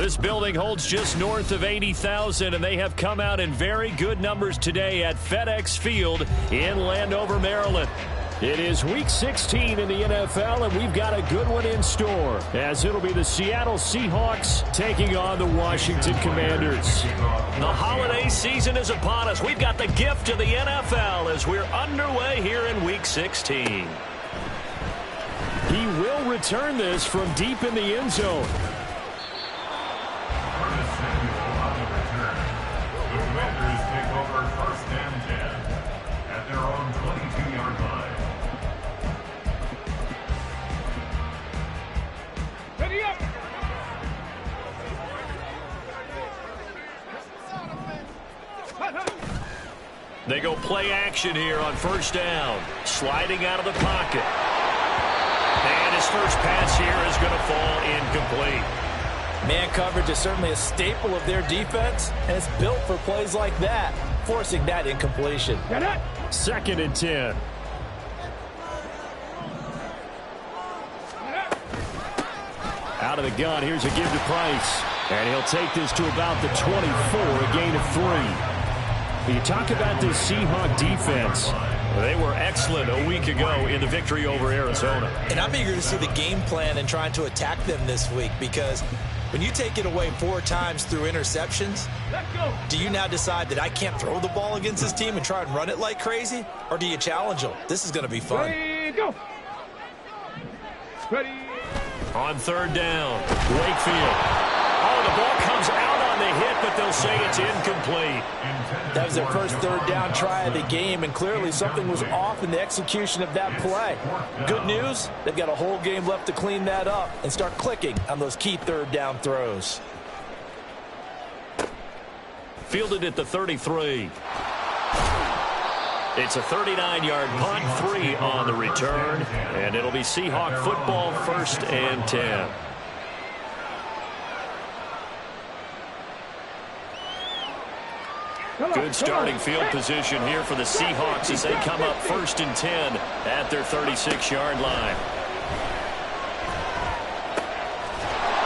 This building holds just north of 80,000, and they have come out in very good numbers today at FedEx Field in Landover, Maryland. It is Week 16 in the NFL, and we've got a good one in store, as it'll be the Seattle Seahawks taking on the Washington Commanders. The holiday season is upon us. We've got the gift of the NFL as we're underway here in Week 16. He will return this from deep in the end zone. They go play action here on first down. Sliding out of the pocket. And his first pass here is going to fall incomplete. Man coverage is certainly a staple of their defense, and it's built for plays like that, forcing that incompletion. Second and 10. Out of the gun, here's a give to Price. And he'll take this to about the 24, a gain of 3. You talk about this Seahawk defense. They were excellent a week ago in the victory over Arizona. And I'm eager to see the game plan and trying to attack them this week, because when you take it away 4 times through interceptions, do you now decide that I can't throw the ball against this team and try and run it like crazy? Or do you challenge them? This is going to be fun. Ready, go. Ready. On third down, Wakefield. Oh, the ball comes out on the hit, but they'll say it's incomplete. That was their first third down try of the game, and clearly something was off in the execution of that play. Good news, they've got a whole game left to clean that up and start clicking on those key third down throws. Fielded at the 33. It's a 39-yard punt, 3 on the return, and it'll be Seahawk football, first and 10. Good starting field position here for the Seahawks as they come up first and 10 at their 36-yard line.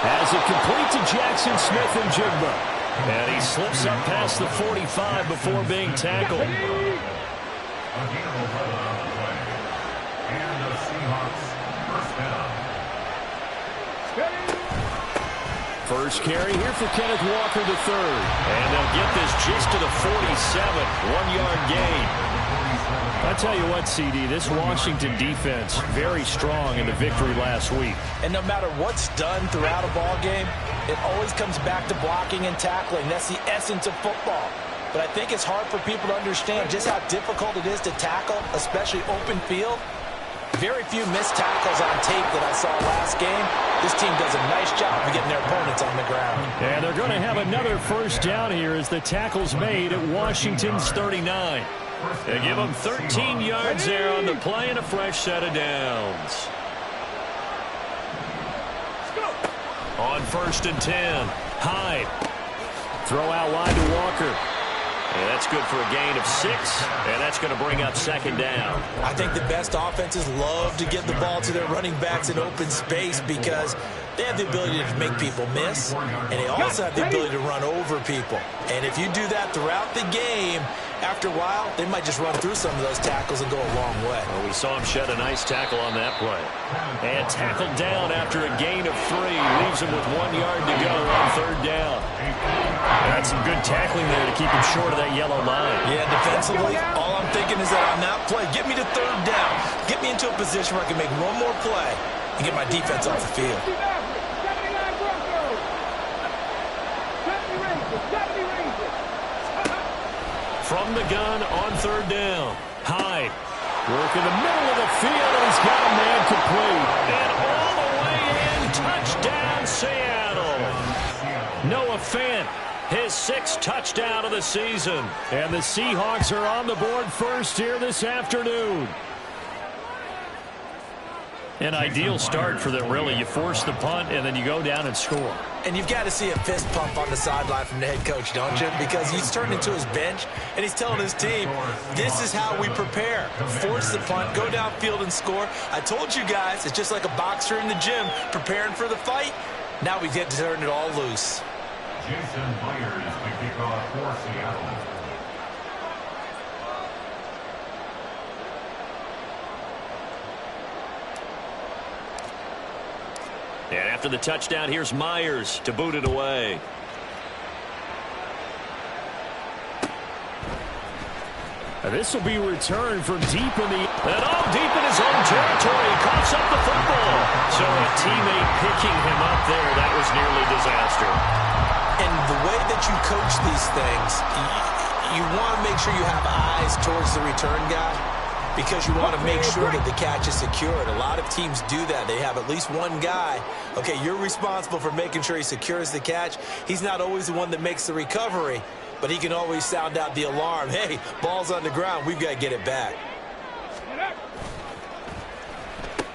Has it complete to Jackson Smith-Njigba. And he slips up past the 45 before being tackled. First carry here for Kenneth Walker III. And they'll get this just to the 47, 1-yard gain. I tell you what, CD, this Washington defense, very strong in the victory last week. And no matter what's done throughout a ball game, it always comes back to blocking and tackling. That's the essence of football. But I think it's hard for people to understand just how difficult it is to tackle, especially open field. Very few missed tackles on tape that I saw last game. This team does a nice job of getting their opponents on the ground. And they're going to have another first down here as the tackle's made at Washington's 39. They give them 13 yards there on the play and a fresh set of downs. On first and 10, Hyde. Throw out wide to Walker. And that's good for a gain of 6, and that's going to bring up second down. I think the best offenses love to get the ball to their running backs in open space because they have the ability to make people miss, and they also have the ability to run over people. And if you do that throughout the game, after a while, they might just run through some of those tackles and go a long way. Well, we saw him shed a nice tackle on that play. And tackled down after a gain of 3. Leaves him with 1 yard to go on third down. That's some good tackling there to keep him short of that yellow line. Yeah, defensively, all I'm thinking is that on that play, get me to third down. Get me into a position where I can make one more play and get my defense off the field. From the gun on third down, Hyde. Work in the middle of the field, and he's got a man complete. And all the way in, touchdown Seattle. Noah Fant, his 6th touchdown of the season. And the Seahawks are on the board first here this afternoon. An ideal start for them, really. You force the punt, and then you go down and score. And you've got to see a fist pump on the sideline from the head coach, don't you? Because he's turned into his bench, and he's telling his team, this is how we prepare. Force the punt, go downfield and score. I told you guys, it's just like a boxer in the gym preparing for the fight. Now we get to turn it all loose. Jason Myers, the kickoff for Seattle. And after the touchdown, here's Myers to boot it away. And this will be returned from deep in the... And deep in his own territory. He coughs up the football. So a teammate picking him up there, that was nearly disaster. And the way that you coach these things, you want to make sure you have eyes towards the return guy, because you want to make sure that the catch is secured. A lot of teams do that. They have at least one guy. Okay, you're responsible for making sure he secures the catch. He's not always the one that makes the recovery, but he can always sound out the alarm. Hey, ball's on the ground. We've got to get it back.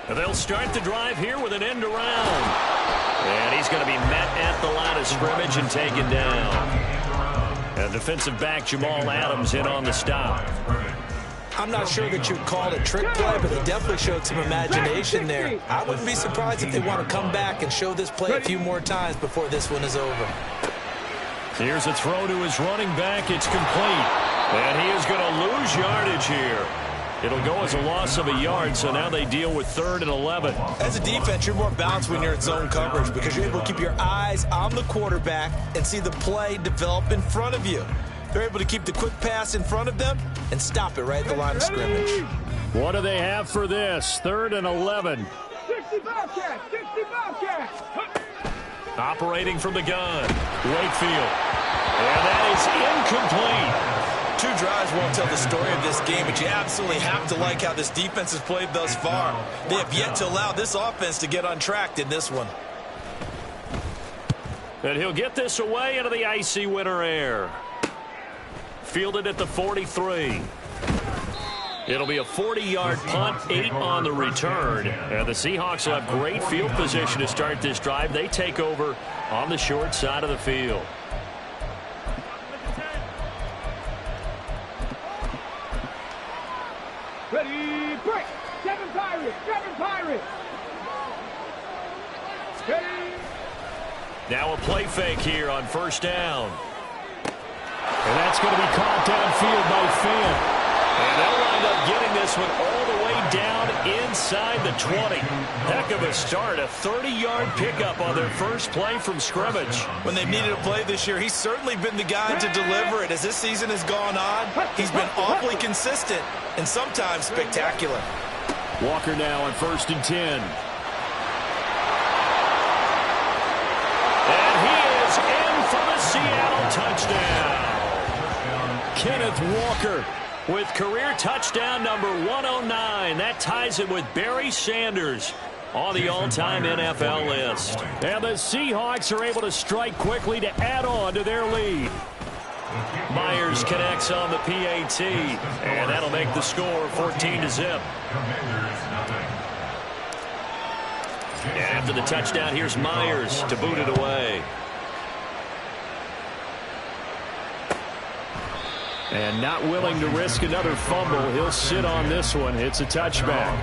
And they'll start the drive here with an end around. And he's going to be met at the line of scrimmage and taken down. And defensive back Jamal Adams in on the stop. I'm not sure that you'd call it a trick play, but they definitely showed some imagination there. I wouldn't be surprised if they want to come back and show this play a few more times before this one is over. Here's a throw to his running back. It's complete. And he is going to lose yardage here. It'll go as a loss of a yard, so now they deal with 3rd and 11. As a defense, you're more balanced when you're in zone coverage because you're able to keep your eyes on the quarterback and see the play develop in front of you. They're able to keep the quick pass in front of them and stop it right at the line of scrimmage. What do they have for this? 3rd and 11. 60 Bobcat, 60 Bobcat. Operating from the gun, Wakefield. And that is incomplete. 2 drives won't tell the story of this game, but you absolutely have to like how this defense has played thus far. They have yet to allow this offense to get on track in this one. And he'll get this away into the icy winter air. Fielded at the 43. It'll be a 40-yard punt, 8 on the return. And the Seahawks will have great field position to start this drive. They take over on the short side of the field. Ready, break. 7 Pirates, 7 Pirates. Ready. Now a play fake here on 1st down. And that's going to be caught downfield by Fant. And they'll wind up getting this one all the way down inside the 20. Heck of a start, a 30-yard pickup on their first play from scrimmage. When they've needed a play this year, he's certainly been the guy to deliver it. As this season has gone on, he's been awfully consistent and sometimes spectacular. Walker now on 1st and 10. And he is in for the Seattle touchdown. Kenneth Walker with career touchdown number 109. That ties him with Barry Sanders on the all-time NFL list. And the Seahawks are able to strike quickly to add on to their lead. Myers connects on the PAT, and that'll make the score 14-0. And after the touchdown, here's Myers to boot it away. And not willing to risk another fumble, he'll sit on this one. It's a touchback.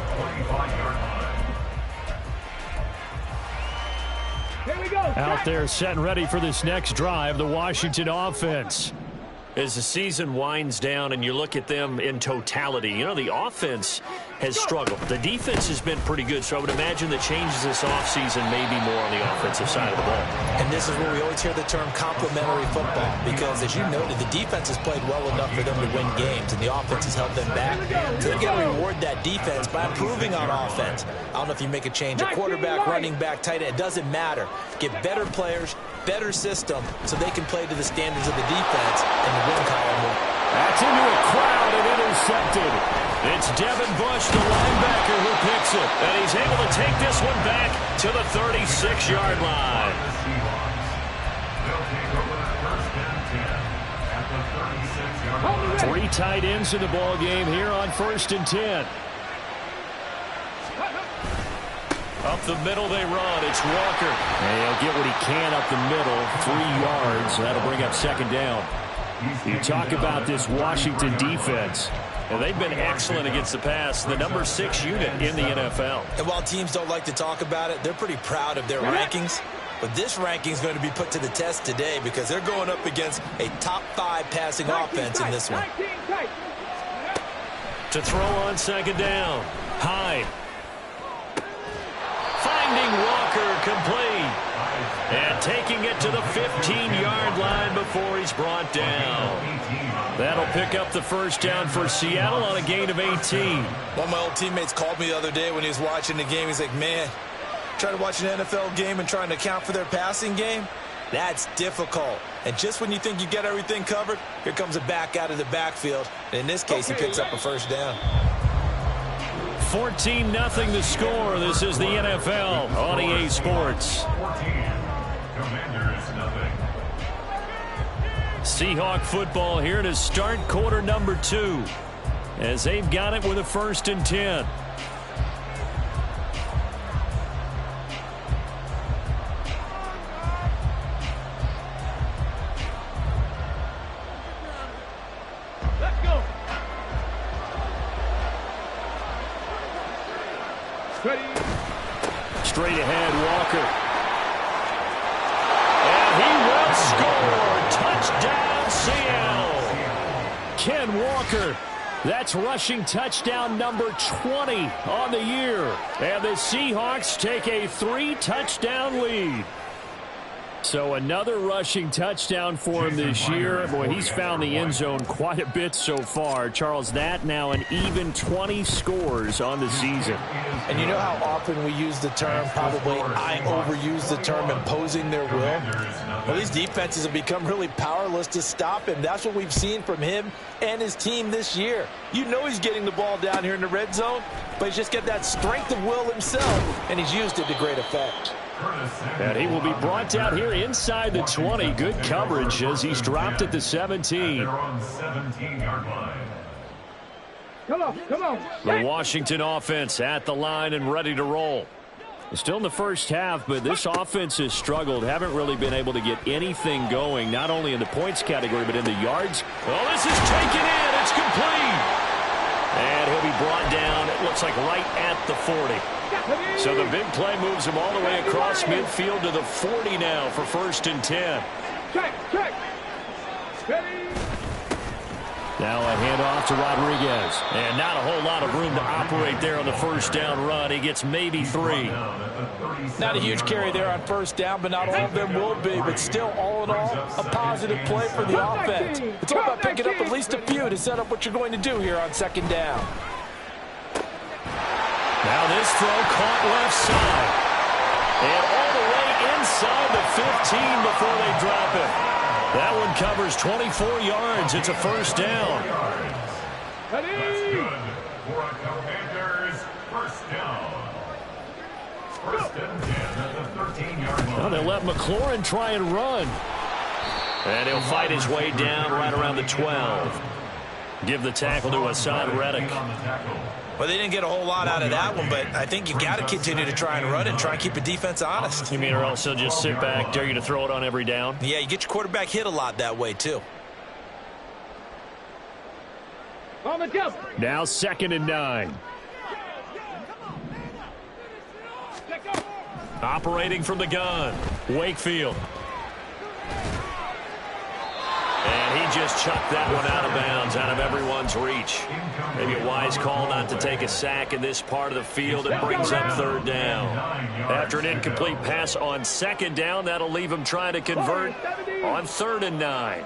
Here we go. Out there set and ready for this next drive, the Washington offense. As the season winds down and you look at them in totality, you know, the offense has struggled. The defense has been pretty good, so I would imagine the changes this offseason may be more on the offensive side of the ball. And this is where we always hear the term complementary football, because as you noted, the defense has played well enough for them to win games, and the offense has held them back. So they've got to reward that defense by improving on offense. I don't know if you make a change, a quarterback, running back, tight end, it doesn't matter. Get better players, better system, so they can play to the standards of the defense and the win column. That's into a crowd and intercepted. It's Devin Bush, the linebacker, who picks it. And he's able to take this one back to the 36-yard line. Three tight ends in the ball game here on 1st and 10. Up the middle they run. It's Walker. And he'll get what he can up the middle. 3 yards. That'll bring up 2nd down. You talk about this Washington defense. And they've been excellent against the pass. The number 6 unit in the NFL. And while teams don't like to talk about it, they're pretty proud of their rankings. But this ranking is going to be put to the test today because they're going up against a top 5 passing offense in this one. To throw on second down. Hyde. Finding Walker complete. And taking it to the 15-yard line before he's brought down. That'll pick up the first down for Seattle on a gain of 18. One of my old teammates called me the other day when he was watching the game. He's like, man, trying to watch an NFL game and trying to account for their passing game, that's difficult. And just when you think you get everything covered, here comes a back out of the backfield. And in this case, he picks up a first down. 14-0 the score. This is the NFL on EA Sports. 14. Commanders, nothing. Seahawk football here to start quarter number 2 as they've got it with a 1st and 10. Let's go. Ready. Straight ahead, Walker. And he will score. Touchdown, Seattle. Ken Walker. That's rushing touchdown number 20 on the year. And the Seahawks take a 3-touchdown lead. So another rushing touchdown for him this year. Boy, he's found the end zone quite a bit so far. Charles, that now an even 20 scores on the season. And you know how often we use the term, probably I overuse the term, imposing their will? Well, these defenses have become really powerless to stop him. That's what we've seen from him and his team this year. You know he's getting the ball down here in the red zone, but he's just got that strength of will himself, and he's used it to great effect. And he will be brought down here inside the 20. Good coverage as he's dropped at the 17. They're on 17-yard line. Come on. The Washington offense at the line and ready to roll. Still in the first half, but this offense has struggled. Haven't really been able to get anything going, not only in the points category, but in the yards. Well, this is taken in. It's complete. And he'll be brought down, it looks like right at the 40. So the big play moves him all the way across midfield to the 40 now for 1st and 10. Check. Ready. Now a handoff to Rodriguez. And not a whole lot of room to operate there on the first down run. He gets maybe 3. Not a huge carry there on first down, but not all of them will be. But still, all in all, a positive play for the offense. It's all about picking up at least a few to set up what you're going to do here on 2nd down. Now this throw caught left side. And all the way inside the 15 before they drop it. That one covers 24 yards. It's a first down. That's good for a Commanders first down. 1st and 10 at the 13-yard line. Well, they let McLaurin try and run. And he'll fight his way down right around the 12. Give the tackle to Hassan Reddick. Well, they didn't get a whole lot out of that one, but I think you've got to continue to try and run and try and keep the defense honest. You mean or else he'll just sit back, dare you to throw it on every down? Yeah, you get your quarterback hit a lot that way, too. On the jump. Now 2nd and 9. Operating from the gun, Wakefield. And he just chucked that one out of bounds, out of everyone's reach. Maybe a wise call not to take a sack in this part of the field. It brings up 3rd down. After an incomplete pass on 2nd down, that'll leave him trying to convert on 3rd and 9.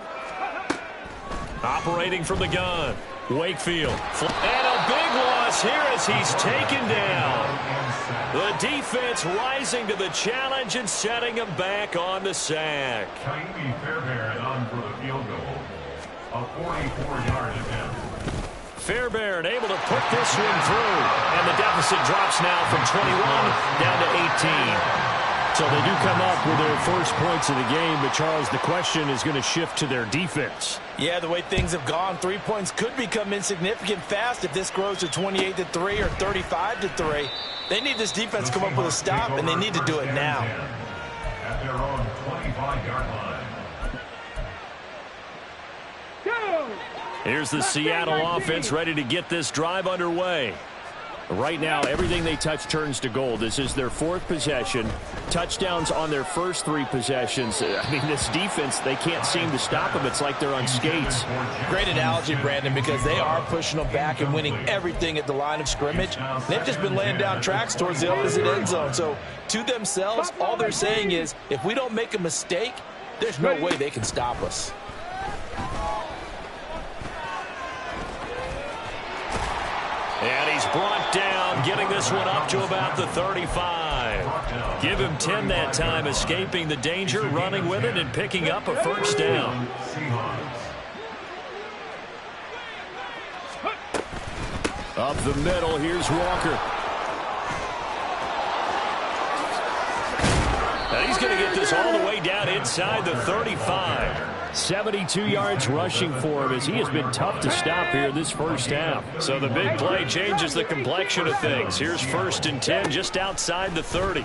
Operating from the gun, Wakefield. And a big loss here as he's taken down. The defense rising to the challenge and setting him back on the sack. Tiny Fairbairn on for the field goal. A 44-yard attempt. Fairbairn able to put this one through. And the deficit drops now from 21 down to 18. So they do come up with their first points of the game, but Charles, the question is going to shift to their defense. Yeah, the way things have gone, 3 points could become insignificant fast if this grows to 28-3 or 35-3. They need this defense to come up with a stop, and they need to do it now. At their own 25-yard line. Here's the Seattle offense ready to get this drive underway. Right now, everything they touch turns to gold. This is their 4th possession. Touchdowns on their first 3 possessions. I mean, this defense, they can't seem to stop them. It's like they're on skates. Great analogy, Brandon, because they are pushing them back and winning everything at the line of scrimmage. They've just been laying down tracks towards the opposite end zone. So, to themselves, all they're saying is, if we don't make a mistake, there's no way they can stop us. And he's brought down, getting this one up to about the 35. Give him 10 that time, escaping the danger, running with it, and picking up a first down. Up the middle, here's Walker. And he's going to get this all the way down inside the 35. 72 yards rushing for him as he has been tough to stop here this first half. So the big play changes the complexion of things. Here's 1st and 10 just outside the 30.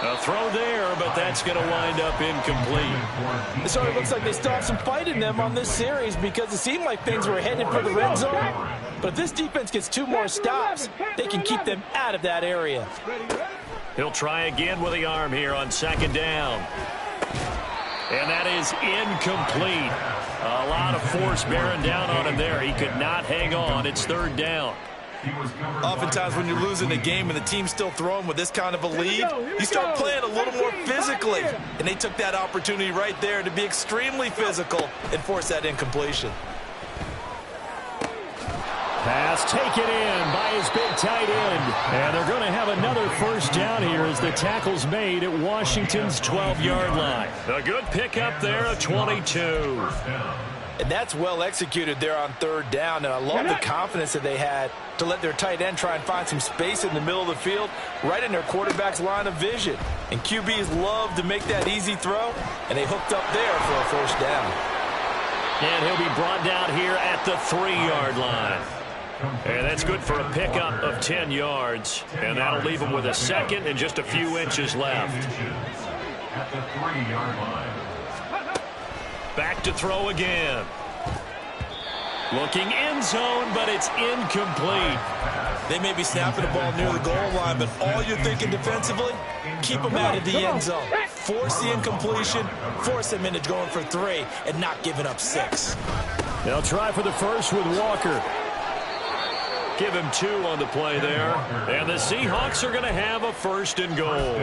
A throw there, but that's going to wind up incomplete. It sort of looks like they still have some fight in them on this series because it seemed like things were headed for the red zone. But if this defense gets 2 more stops, they can keep them out of that area. He'll try again with the arm here on 2nd down. And that is incomplete. A lot of force bearing down on him there. He could not hang on. It's 3rd down. Oftentimes when you're losing a game and the team's still throwing with this kind of a lead, you start playing a little more physically. And they took that opportunity right there to be extremely physical and force that incompletion. Pass taken in by his big tight end. And they're going to have another first down here as the tackle's made at Washington's 12-yard line. A good pickup there at 22. And that's well executed there on 3rd down. And I love the confidence that they had to let their tight end try and find some space in the middle of the field, right in their quarterback's line of vision. And QBs love to make that easy throw, and they hooked up there for a first down. And he'll be brought down here at the 3-yard line. And that's good for a pickup of 10 yards. And that'll leave him with a 2nd and just a few inches left. At the 3-yard line. Back to throw again. Looking end zone, but it's incomplete. They may be snapping the ball near the goal line, but all you're thinking defensively, keep them out of the end zone. Force the incompletion, force them into going for 3, and not giving up 6. They'll try for the first with Walker. Give him 2 on the play there. And the Seahawks are going to have a 1st and goal.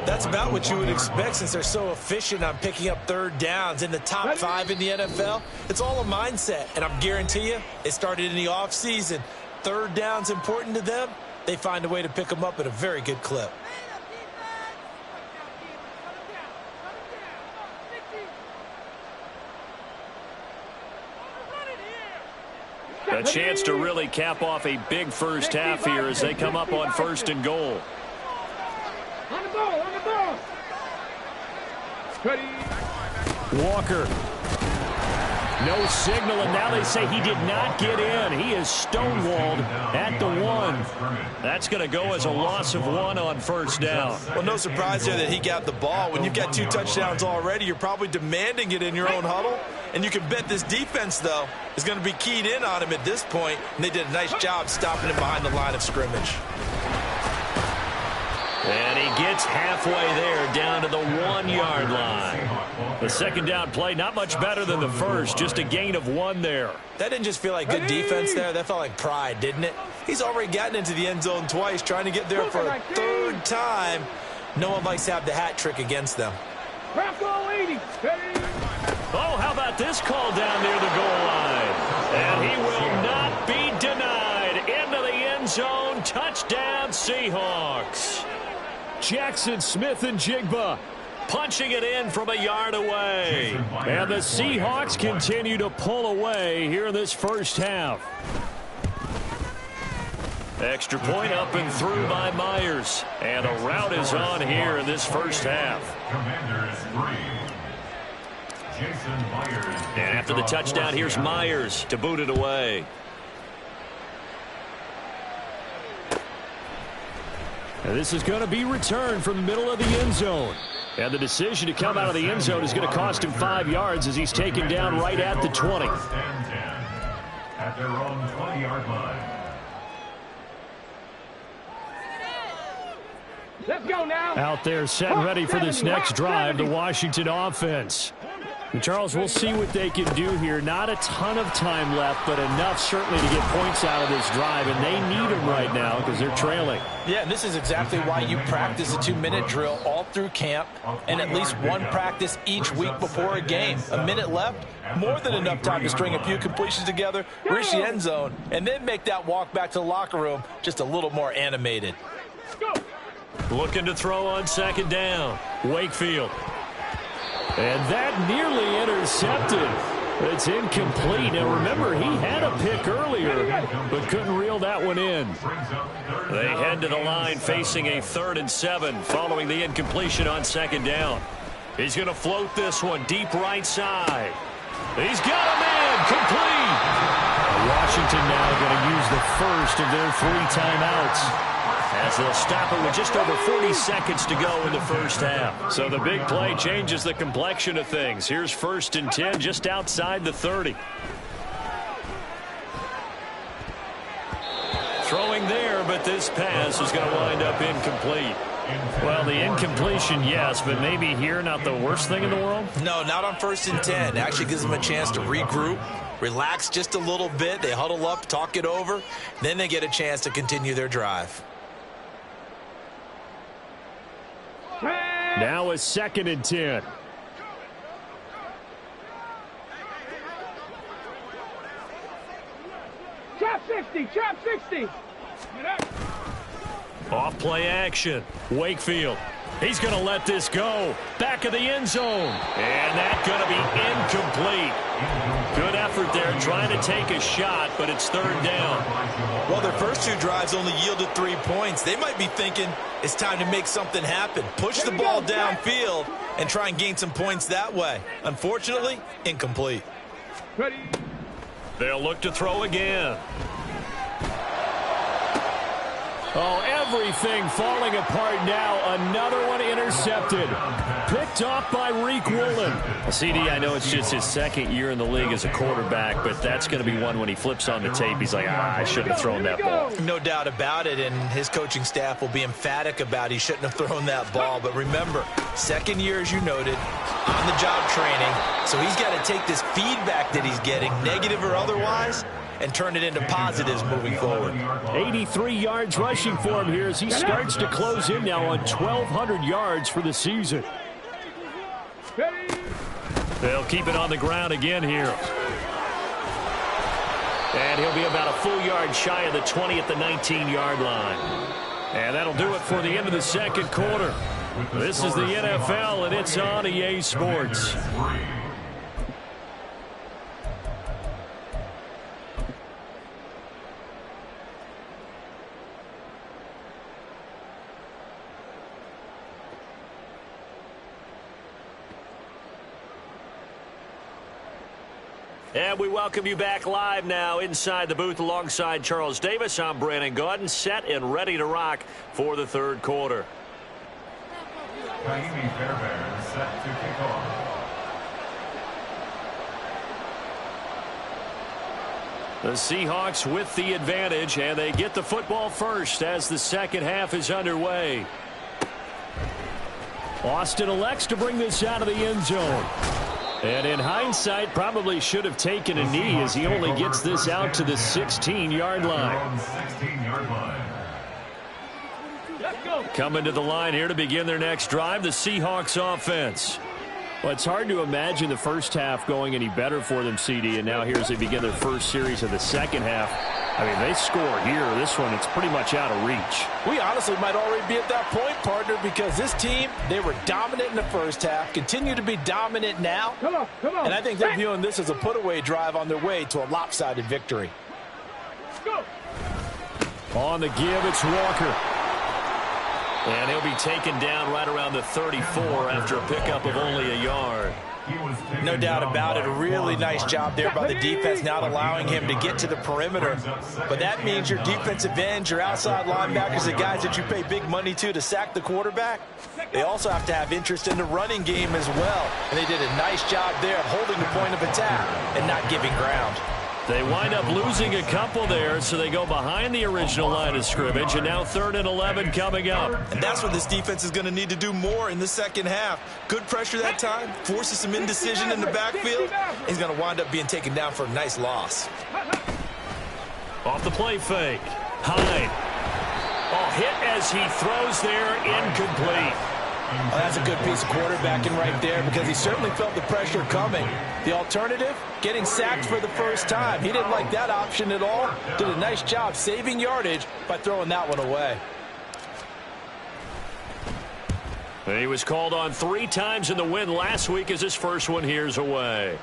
That's about what you would expect since they're so efficient on picking up 3rd downs. In the top 5 in the NFL, it's all a mindset. And I'm guarantee you, it started in the offseason. 3rd down's important to them. They find a way to pick them up at a very good clip. A chance to really cap off a big first half here as they come up on 1st and goal. On the ball, on the ball. Ready. Walker. No signal, and now they say he did not get in. He is stonewalled at the 1. That's going to go as a loss of 1 on 1st down. Well, no surprise there that he got the ball. When you've got 2 touchdowns already, you're probably demanding it in your own huddle. And you can bet this defense, though, is going to be keyed in on him at this point. And they did a nice job stopping him behind the line of scrimmage. And he gets halfway there down to the 1-yard line. The 2nd down play, not much better than the first, just a gain of 1 there. That didn't just feel like good defense there. That felt like pride, didn't it? He's already gotten into the end zone twice, trying to get there for a 3rd time. No one likes to have the hat trick against them. Oh, how about this call down near the goal line? And he will not be denied. Into the end zone. Touchdown, Seahawks. Jackson Smith and Jigba punching it in from a yard away. And the Seahawks continue to pull away here in this first half. Extra point up and through by Myers. And a rout is on here in this first half. Commanders 3. Jason Myers. And after the touchdown, here's Myers to boot it away. And this is going to be returned from the middle of the end zone. And the decision to come out of the end zone is going to cost him 5 yards as he's taken down right at the 20. At at their own 20-yard line. Let's go now. Out there set and ready for this next drive, the Washington offense. And Charles, we'll see what they can do here. Not a ton of time left, but enough certainly to get points out of this drive, and they need them right now because they're trailing. Yeah, and this is exactly why you practice a 2-minute drill all through camp and at least one practice each week before a game. A minute left, more than enough time to string a few completions together, reach the end zone, and then make that walk back to the locker room just a little more animated. Looking to throw on second down. Wakefield. And that nearly intercepted. It's incomplete. Now remember, he had a pick earlier, but couldn't reel that one in. They head to the line facing a 3rd and 7 following the incompletion on second down. He's going to float this one deep right side. He's got a man complete. Washington now going to use the first of their 3 timeouts, as they'll stop it with just over 40 seconds to go in the first half. So the big play changes the complexion of things. Here's 1st and 10 just outside the 30. Throwing there, but this pass is going to wind up incomplete. Well, the incompletion, yes, but maybe here not the worst thing in the world? No, not on 1st and 10. Actually gives them a chance to regroup, relax just a little bit. They huddle up, talk it over. Then they get a chance to continue their drive. Now a 2nd and 10. Trap 60, trap 60. Off play action. Wakefield. He's going to let this go. Back of the end zone. And that's going to be incomplete. Good effort there trying to take a shot, but it's 3rd down. Well, their first 2 drives only yielded 3 points. They might be thinking it's time to make something happen. Push the ball downfield and try and gain some points that way. Unfortunately, incomplete. Ready. They'll look to throw again. Oh, everything falling apart now. Another one intercepted. Picked off by Reek Woolen. CD, I know it's just his 2nd year in the league as a quarterback, but that's going to be one when he flips on the tape. He's like, I shouldn't have thrown that ball. No doubt about it, and his coaching staff will be emphatic about he shouldn't have thrown that ball. But remember, 2nd year, as you noted, on-the-job training. So he's got to take this feedback that he's getting, negative or otherwise, and turn it into positives moving forward. 83 yards rushing for him here as he starts to close in now on 1,200 yards for the season. They'll keep it on the ground again here. And he'll be about a full yard shy of the 20 at the 19-yard line. And that'll do it for the end of the 2nd quarter. This is the NFL, and it's on EA Sports. And we welcome you back live now inside the booth alongside Charles Davis. I'm Brandon Gaudin, set and ready to rock for the 3rd quarter. Kaimi Fairbairn set to kick off. The Seahawks with the advantage, and they get the football first as the 2nd half is underway. Austin elects to bring this out of the end zone. And in hindsight, probably should have taken a knee as he only gets this out to the 16-yard line. Coming to the line here to begin their next drive, the Seahawks offense. Well, it's hard to imagine the first half going any better for them, CD, and now here as they begin their first series of the 2nd half. I mean, they score here. This one, it's pretty much out of reach. We honestly might already be at that point, partner, because this team, they were dominant in the first half, continue to be dominant now. Come on. And I think they're viewing this as a put-away drive on their way to a lopsided victory. Go. On the give, it's Walker. And he'll be taken down right around the 34 after a pickup of only a yard. No doubt about it. A really nice job there by the defense, not allowing him to get to the perimeter. But that means your defensive ends, your outside linebackers, the guys that you pay big money to sack the quarterback, they also have to have interest in the running game as well. And they did a nice job there of holding the point of attack and not giving ground. They wind up losing a couple there, so they go behind the original line of scrimmage, and now 3rd and 11 coming up. And that's what this defense is going to need to do more in the second half. Good pressure that time, forces some indecision in the backfield. He's going to wind up being taken down for a nice loss. Off the play fake. Hyde. Oh, hit as he throws there, incomplete. Oh, that's a good piece of quarterbacking right there because he certainly felt the pressure coming. The alternative, getting sacked for the first time. He didn't like that option at all. Did a nice job saving yardage by throwing that one away. He was called on 3 times in the win last week as his first one here's away.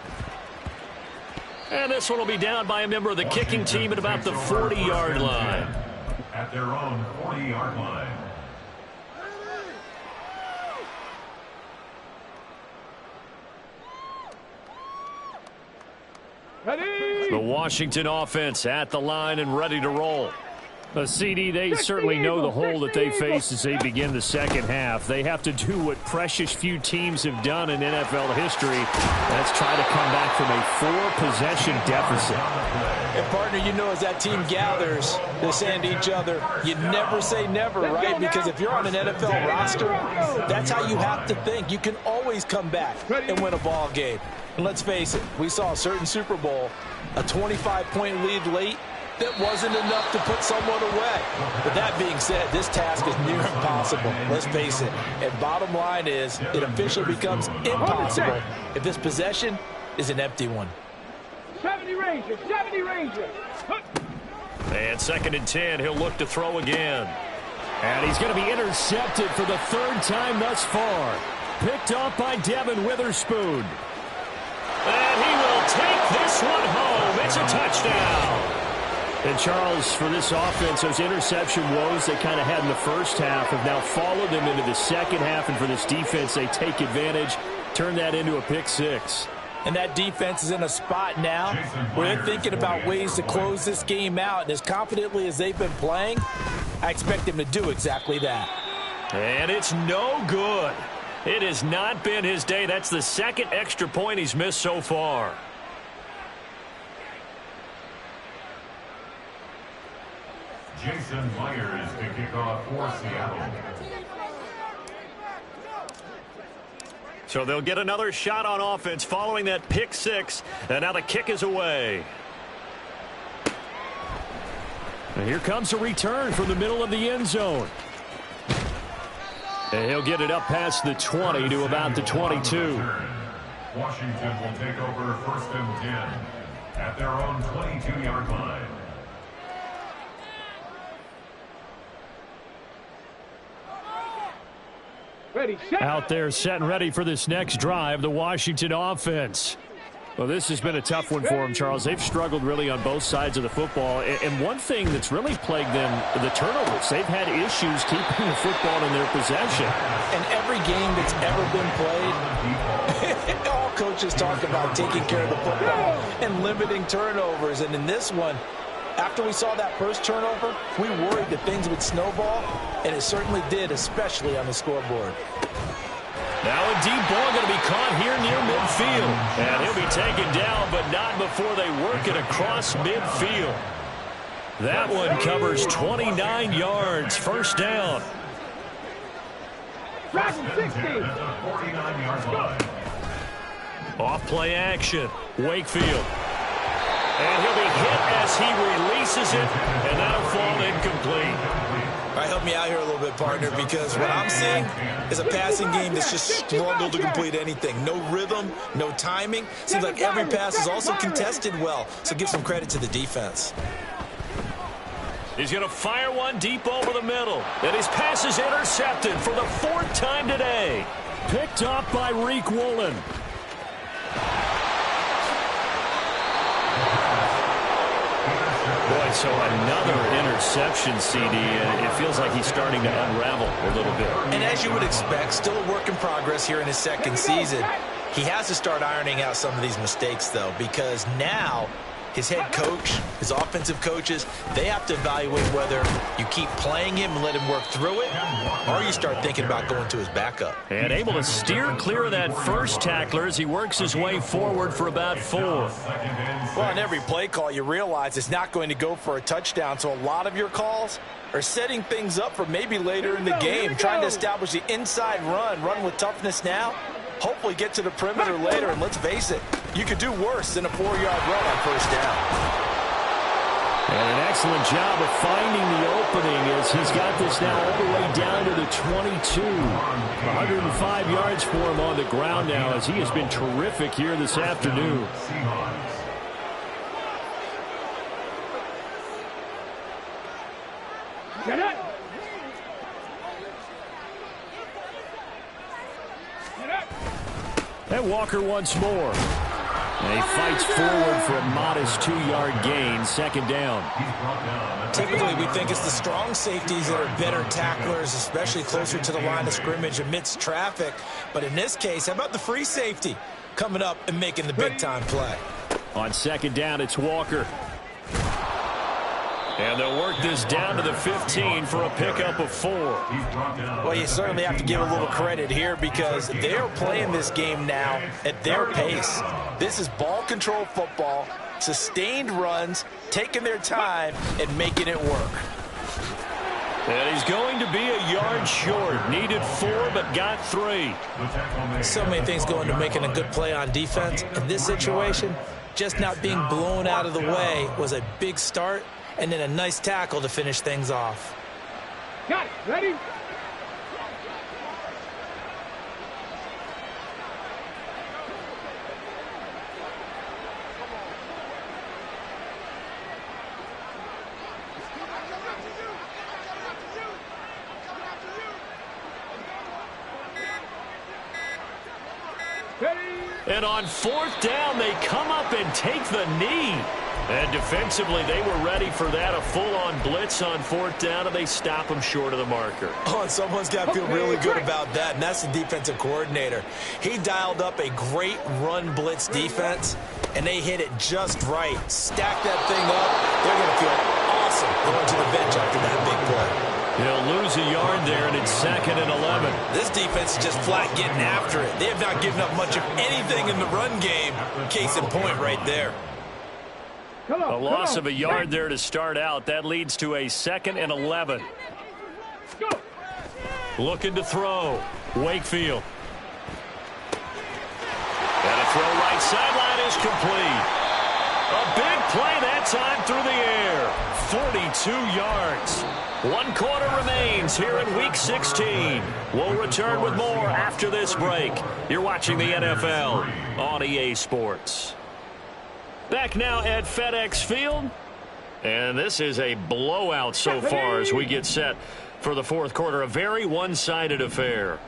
And this one will be down by a member of the kicking team at about the 40-yard line. At their own 40-yard line. The Washington offense at the line and ready to roll. CD, they certainly know the hole that they face as they begin the second half. They have to do what precious few teams have done in NFL history. That's try to come back from a 4-possession deficit. And, partner, you know as that team gathers, they're saying to each other, you never say never, right? Because if you're on an NFL roster, that's how you have to think. You can always come back and win a ball game. And let's face it, we saw a certain Super Bowl, a 25-point lead late, that wasn't enough to put someone away. But that being said, this task is near impossible. Let's face it. And bottom line is, it officially becomes impossible if this possession is an empty one. 70 Rangers, 70 Rangers. And 2nd and 10, he'll look to throw again. And he's going to be intercepted for the 3rd time thus far. Picked off by Devin Witherspoon. And he will take this one home. It's a touchdown. And, Charles, for this offense, those interception woes they kind of had in the first half have now followed them into the second half. And for this defense, they take advantage, turn that into a pick 6. And that defense is in a spot now where they're thinking about ways to close this game out. And as confidently as they've been playing, I expect them to do exactly that. And it's no good. It has not been his day. That's the 2nd extra point he's missed so far. Jason Myers to kick off for Seattle. So they'll get another shot on offense following that pick 6. And now the kick is away. And here comes a return from the middle of the end zone. And he'll get it up past the 20 to about the 22. Washington will take over 1st and 10 at their own 22-yard line. Ready, set. Out there set and ready for this next drive, the Washington offense. Well, this has been a tough one for them, Charles. They've struggled really on both sides of the football. And one thing that's really plagued them, the turnovers. They've had issues keeping the football in their possession. And every game that's ever been played, all coaches talk about taking care of the football and limiting turnovers. And in this one, after we saw that first turnover, we worried that things would snowball, and it certainly did, especially on the scoreboard. Now a deep ball going to be caught here near midfield. And he'll be taken down, but not before they work it across midfield. That one covers 29 yards. 1st down. Dragon 16. Off play action. Wakefield. And he'll be hit as he releases it, and that'll fall incomplete. All right, help me out here a little bit, partner, because what I'm seeing is a passing game that's just struggled to complete anything. No rhythm, no timing. Seems like every pass is also contested well, so give some credit to the defense. He's going to fire one deep over the middle, and his pass is intercepted for the 4th time today. Picked off by Reek Woolen. Boy, so another interception, CD, and it feels like he's starting to unravel a little bit. And as you would expect, still a work in progress here in his 2nd season. He has to start ironing out some of these mistakes, though, because now his head coach, his offensive coaches, they have to evaluate whether you keep playing him and let him work through it, or you start thinking about going to his backup. And able to steer clear of that first tackler as he works his way forward for about 4. Well, on every play call, you realize it's not going to go for a touchdown, so a lot of your calls are setting things up for maybe later in the game, trying to establish the inside run with toughness now, hopefully get to the perimeter later, and let's face it, you could do worse than a 4-yard run on first down. And an excellent job of finding the opening as he's got this now all the way down to the 22. 105 yards for him on the ground now as he has been terrific here this afternoon. Get it. And Walker once more. And he fights forward for a modest 2-yard gain, second down. Typically, we think it's the strong safeties that are better tacklers, especially closer to the line of scrimmage amidst traffic. But in this case, how about the free safety coming up and making the big-time play? On second down, it's Walker. And they'll work this down to the 15 for a pickup of 4. Well, you certainly have to give a little credit here because they're playing this game now at their pace. This is ball control football, sustained runs, taking their time, and making it work. And he's going to be a yard short. Needed 4, but got 3. So many things go into making a good play on defense. In this situation, just not being blown out of the way was a big start, and then a nice tackle to finish things off. Got it. Ready? And on fourth down, they come up and take the knee. And defensively, they were ready for that, a full-on blitz on fourth down, and they stop them short of the marker. Oh, and someone's got to feel really good about that, and that's the defensive coordinator. He dialed up a great run blitz defense, and they hit it just right. Stack that thing up. They're going to feel awesome going to the bench after that big play. He'll lose a yard there, and it's 2nd and 11. This defense is just flat getting after it. They have not given up much of anything in the run game. Case in point right there. A loss of a yard there to start out. That leads to a 2nd and 11. Looking to throw. Wakefield. And a throw right sideline is complete. A big play that time through the air. 42 yards. 1 quarter remains here in Week 16. We'll return with more after this break. You're watching the NFL on EA Sports. Back now at FedEx Field. And this is a blowout so far as we get set for the fourth quarter. A very one-sided affair.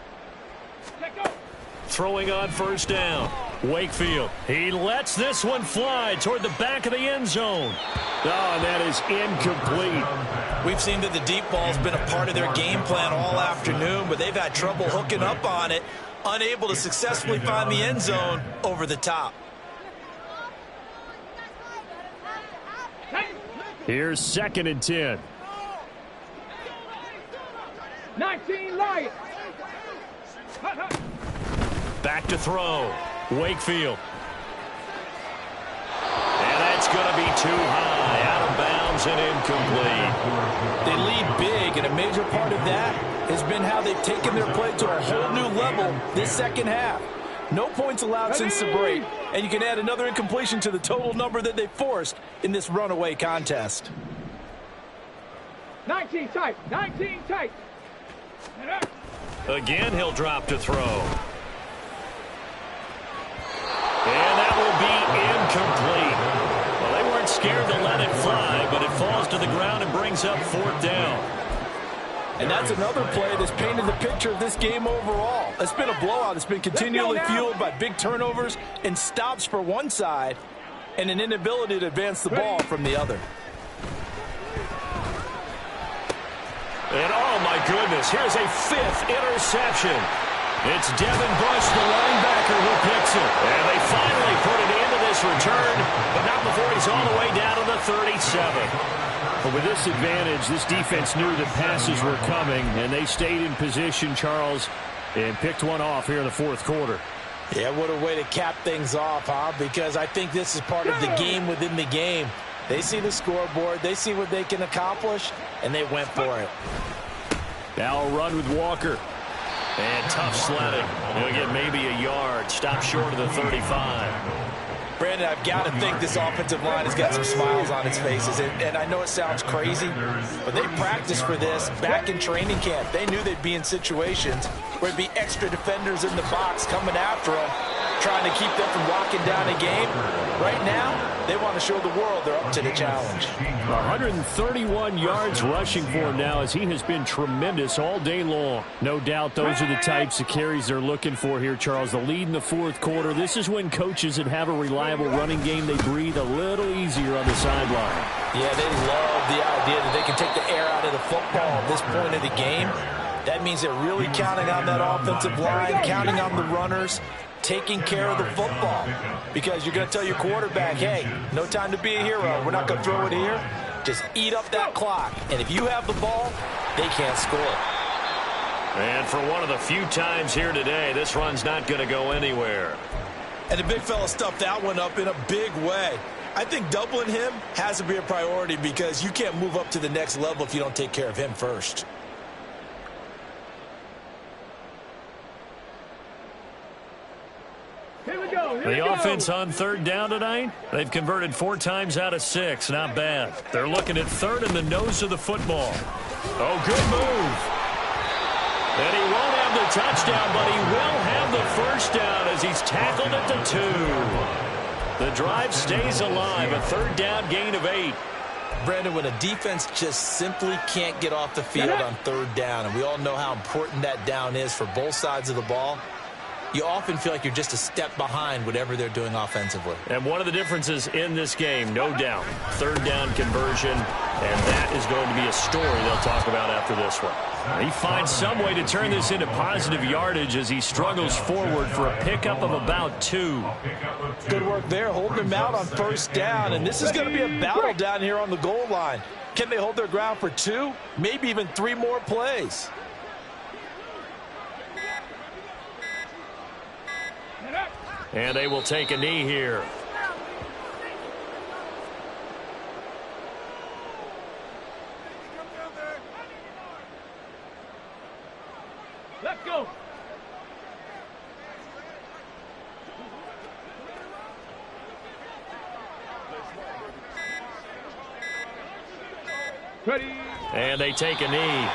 Throwing on first down. Wakefield. He lets this one fly toward the back of the end zone. Oh, and that is incomplete. We've seen that the deep ball's been a part of their game plan all afternoon, but they've had trouble hooking up on it, unable to successfully find the end zone over the top. Here's 2nd and 10. 19 Lions. Back to throw. Wakefield. And that's going to be too high. Out of bounds and incomplete. They lead big, and a major part of that has been how they've taken their play to a whole new level this second half. No points allowed since the break, and you can add another incompletion to the total number that they forced in this runaway contest. 19 tight. 19 tight. Again, he'll drop to throw. And that will be incomplete. Well, they weren't scared to let it fly, but it falls to the ground and brings up fourth down. And that's another play that's painted the picture of this game overall. It's been a blowout. It's been continually fueled by big turnovers and stops for one side and an inability to advance the ball from the other. And oh my goodness, here's a 5th interception. It's Devin Bush, the linebacker, who picks it. And they finally put it into this return, but not before he's all the way 7. But with this advantage, this defense knew that passes were coming, and they stayed in position, Charles, and picked one off here in the fourth quarter. Yeah, what a way to cap things off, huh? Because I think this is part of the game within the game. They see the scoreboard, they see what they can accomplish, and they went for it. Now a run with Walker. And tough sledding. He'll get maybe a yard. Stop short of the 35. Brandon, I've got to think this offensive line has got some smiles on its faces. And I know it sounds crazy, but they practiced for this back in training camp. They knew they'd be in situations where there'd be extra defenders in the box coming after them, trying to keep them from locking down a game. Right now, they want to show the world they're up to the challenge. 131 yards rushing for him now, as he has been tremendous all day long. No doubt those are the types of carries they're looking for here, Charles. The lead in the fourth quarter. This is when coaches that have a reliable running game, they breathe a little easier on the sideline. Yeah, they love the idea that they can take the air out of the football at this point of the game. That means they're really counting on that offensive line, counting on the runners, taking care of the football. Because you're going to tell your quarterback, hey, no time to be a hero. We're not going to throw it here. Just eat up that clock. And if you have the ball, they can't score. And for one of the few times here today, this run's not going to go anywhere. And the big fella stuffed that one up in a big way. I think doubling him has to be a priority because you can't move up to the next level if you don't take care of him first. The offense on third down tonight, they've converted 4 times out of 6. Not bad. They're looking at third in the nose of the football. Oh, good move. And he won't have the touchdown, but he will have the first down as he's tackled at the 2. The drive stays alive, a third down gain of 8. Brandon, when a defense just simply can't get off the field on third down, and we all know how important that down is for both sides of the ball, you often feel like you're just a step behind whatever they're doing offensively. And one of the differences in this game, no doubt, third down conversion, and that is going to be a story they'll talk about after this one. He finds some way to turn this into positive yardage as he struggles forward for a pickup of about 2. Good work there, holding him out on first down, and this is going to be a battle down here on the goal line. Can they hold their ground for 2, maybe even 3 more plays? And they will take a knee here. Let's go. Ready. And they take a knee.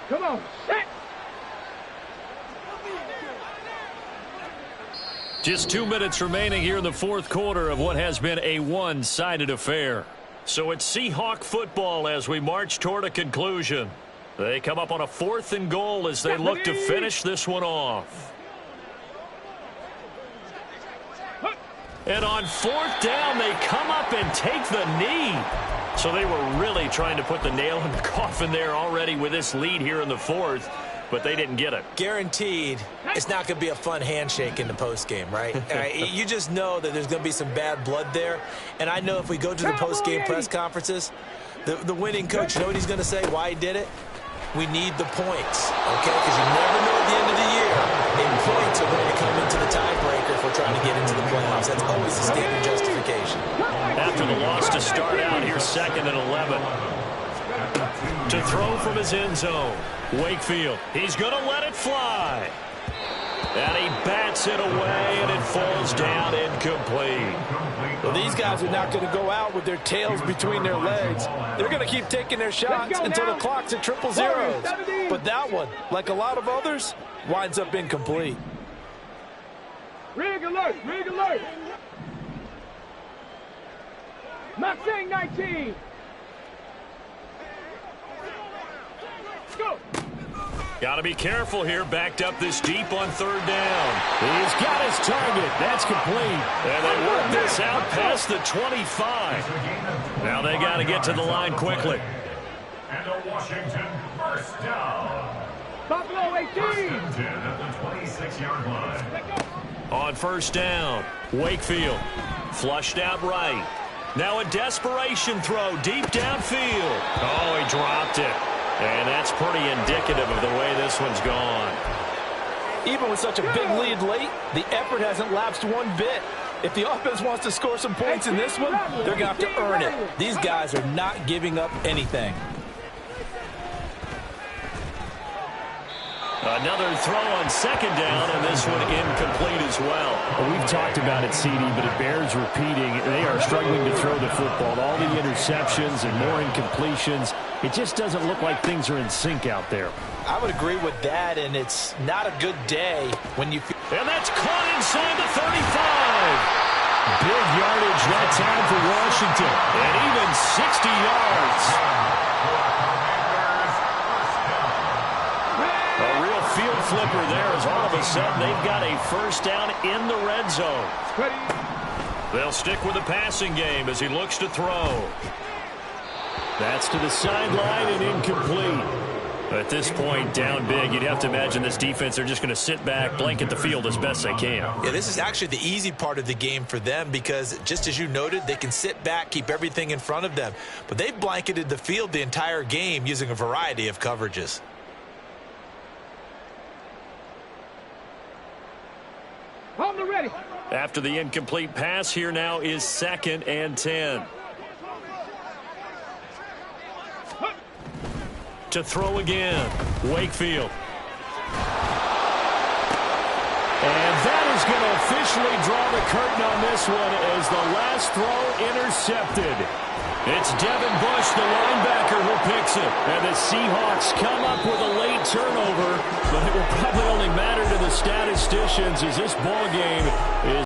Come on, set. Just 2 minutes remaining here in the fourth quarter of what has been a one-sided affair. So it's Seahawk football as we march toward a conclusion. They come up on a 4th and goal as they look to finish this one off. And on 4th down, they come up and take the knee. So they were really trying to put the nail in the coffin there already with this lead here in the 4th, but they didn't get it. Guaranteed it's not going to be a fun handshake in the postgame, right? You just know that there's going to be some bad blood there. And I know if we go to the postgame press conferences, the winning coach, you know what he's going to say, why he did it? We need the points, okay? Because you never know at the end of the year if points are going to come into the tiebreaker if we're trying to get into the playoffs. That's always the standard justification. After the loss to start out, here's 2nd and 11. To throw from his end zone, Wakefield. He's going to let it fly. And he bats it away, and it falls down incomplete. Well, these guys are not going to go out with their tails between their legs. They're going to keep taking their shots until the clock's at 000. But that one, like a lot of others, winds up incomplete. Rig alert, rig alert. Mustang 19. Go. Got to be careful here, backed up this deep on 3rd down. He's got his target. That's complete. And they work this out past the 25. Now they got to get to the line quickly. And a Washington first down. Buffalo 18. First and 10 at the 26-yard line. On first down, Wakefield flushed out right. Now a desperation throw deep downfield. Oh, he dropped it. And that's pretty indicative of the way this one's gone. Even with such a big lead late, the effort hasn't lapsed one bit. If the offense wants to score some points in this one, they're going to have to earn it. These guys are not giving up anything. Another throw on second down, and this one incomplete as well. We've talked about it, CD, but it bears repeating. They are struggling to throw the football. All the interceptions and more incompletions. It just doesn't look like things are in sync out there. I would agree with that, and it's not a good day when you... And that's caught inside the 35. Big yardage that time for Washington. And even 60 yards. A real field flipper there as all of a sudden they've got a first down in the red zone. They'll stick with the passing game as he looks to throw. That's to the sideline and incomplete. At this point, down big, you'd have to imagine this defense, they're just going to sit back, blanket the field as best they can. Yeah, this is actually the easy part of the game for them because, just as you noted, they can sit back, keep everything in front of them. But they've blanketed the field the entire game using a variety of coverages. On the ready. After the incomplete pass, here now is 2nd and 10. To throw again, Wakefield. And that is going to officially draw the curtain on this one as the last throw intercepted. It's Devin Bush, the linebacker, who picks it. And the Seahawks come up with a late turnover, but it will probably only matter to the statisticians as this ball game is